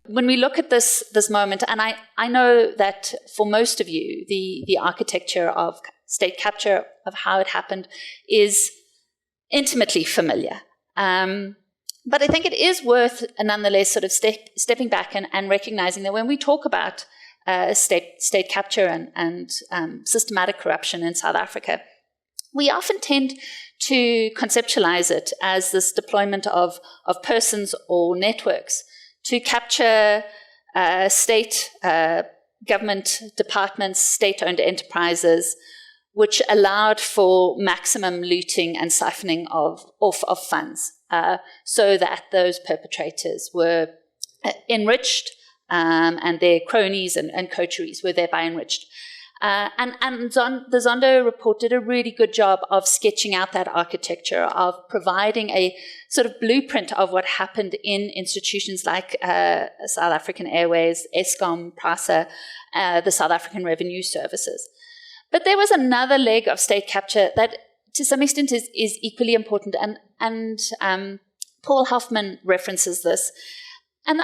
when we look at this moment, and I know that for most of you, the architecture of state capture, of how it happened, is intimately familiar. But I think it is worth, nonetheless, sort of stepping back and recognizing that when we talk about state capture and systematic corruption in South Africa, we often tend to conceptualize it as this deployment of persons or networks to capture state government departments, state-owned enterprises, which allowed for maximum looting and siphoning off of funds, so that those perpetrators were enriched and their cronies and coteries were thereby enriched. And the Zondo report did a really good job of sketching out that architecture, of providing a sort of blueprint of what happened in institutions like South African Airways, Eskom, PRASA, the South African Revenue Services. But there was another leg of state capture that to some extent is equally important, and Paul Hoffman references this. And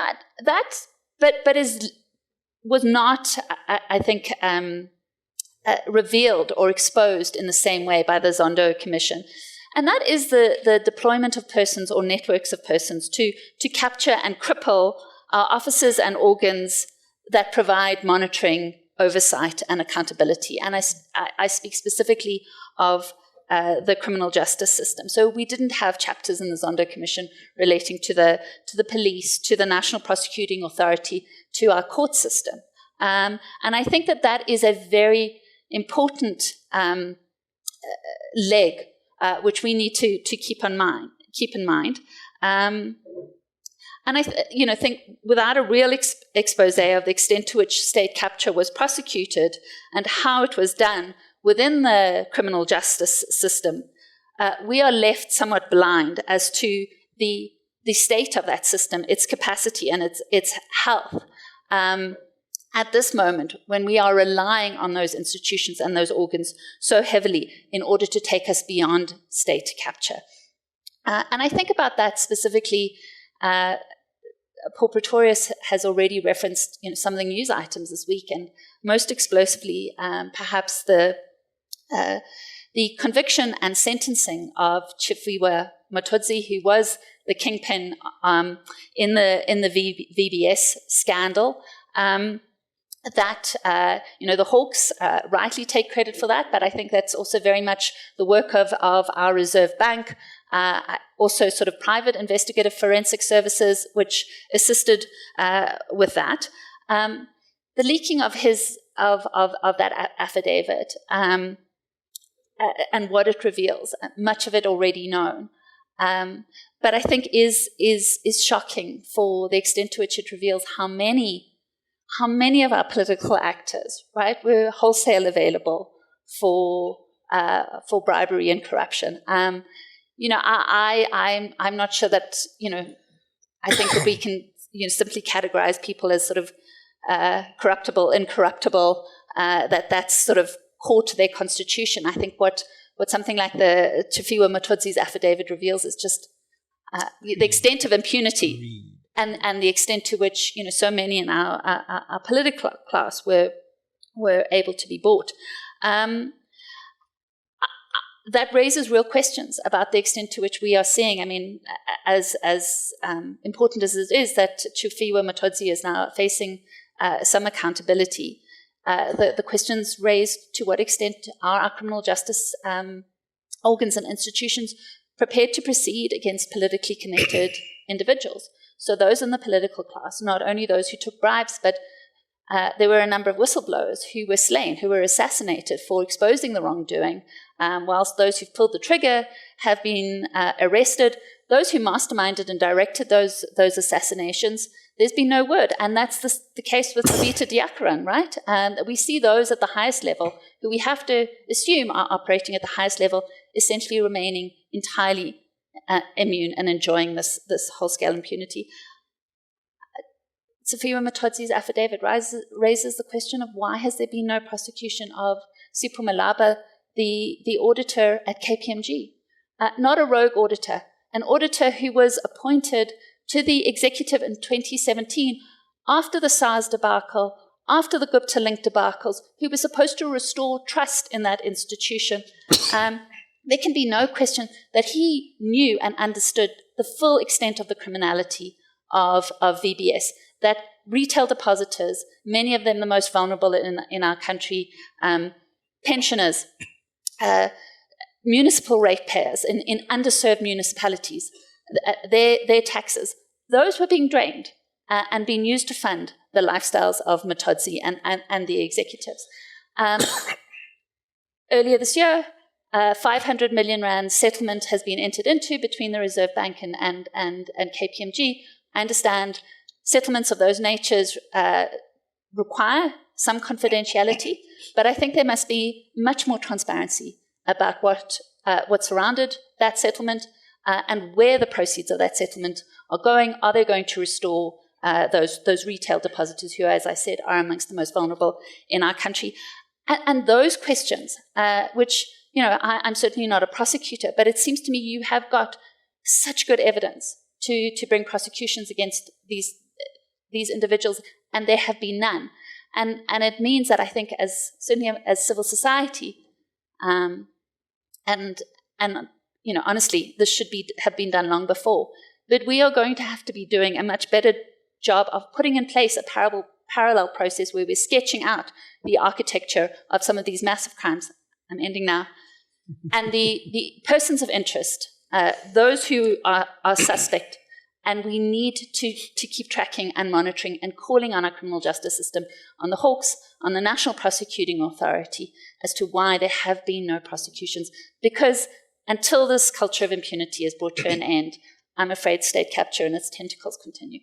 was not, I think, revealed or exposed in the same way by the Zondo Commission. And that is the deployment of persons or networks of persons to capture and cripple our offices and organs that provide monitoring, oversight, and accountability. And I speak specifically of the criminal justice system. So we didn't have chapters in the Zondo Commission relating to the police, to the National Prosecuting Authority, to our court system. And I think that is a very important leg which we need to keep in mind. And I think without a real expose of the extent to which state capture was prosecuted and how it was done within the criminal justice system, we are left somewhat blind as to the state of that system, its capacity, and its health. At this moment, when we are relying on those institutions and those organs so heavily in order to take us beyond state capture. And I think about that specifically. Paul Pretorius has already referenced some of the news items this week, and most explosively, perhaps the conviction and sentencing of Chifiwe Motodzi, who was the kingpin in the VBS scandal. The Hawks rightly take credit for that, but I think that's also very much the work of our Reserve Bank, also sort of private investigative forensic services, which assisted with that. The leaking of that affidavit and what it reveals, much of it already known, but I think is shocking for the extent to which it reveals how many of our political actors, right, were wholesale available for bribery and corruption. I'm not sure that I think that we can simply categorize people as sort of corruptible, incorruptible. That's sort of core to their constitution. I think what something like the Chifiwe Matodzi's affidavit reveals is just the extent of impunity. And the extent to which so many in our political class were able to be bought, that raises real questions about the extent to which we are seeing. I mean, as important as it is that Chifiwe Matodzi is now facing some accountability, the questions raised: to what extent are our criminal justice organs and institutions prepared to proceed against politically connected individuals? So those in the political class, not only those who took bribes, but there were a number of whistleblowers who were slain, who were assassinated for exposing the wrongdoing, whilst those who pulled the trigger have been arrested. Those who masterminded and directed those assassinations, there's been no word. And that's the case with Babita Diakaran, right? And we see those at the highest level, who we have to assume are operating at the highest level, essentially remaining entirely immune and enjoying this whole-scale impunity. Chifiwe Matodzi's affidavit raises the question of why has there been no prosecution of Sipho Malaba, the auditor at KPMG? Not a rogue auditor, an auditor who was appointed to the executive in 2017 after the SARS debacle, after the Gupta-linked debacles, who were supposed to restore trust in that institution. There can be no question that he knew and understood the full extent of the criminality of VBS, that retail depositors, many of them the most vulnerable in our country, pensioners, municipal ratepayers in underserved municipalities, their taxes, those were being drained and being used to fund the lifestyles of Mototsi and the executives. Earlier this year, 500 million rand settlement has been entered into between the Reserve Bank and KPMG. I understand settlements of those natures require some confidentiality, but I think there must be much more transparency about what surrounded that settlement and where the proceeds of that settlement are going. Are they going to restore those retail depositors who, as I said, are amongst the most vulnerable in our country? And those questions, which, I'm certainly not a prosecutor, but it seems to me you have got such good evidence to bring prosecutions against these individuals, and there have been none. And it means that I think certainly as civil society, and honestly, this should have been done long before, but we are going to have to be doing a much better job of putting in place a parallel process where we're sketching out the architecture of some of these massive crimes. I'm ending now. And the persons of interest, those who are suspect, and we need to keep tracking and monitoring and calling on our criminal justice system, on the Hawks, on the National Prosecuting Authority, as to why there have been no prosecutions. Because until this culture of impunity is brought to an end, I'm afraid state capture and its tentacles continue.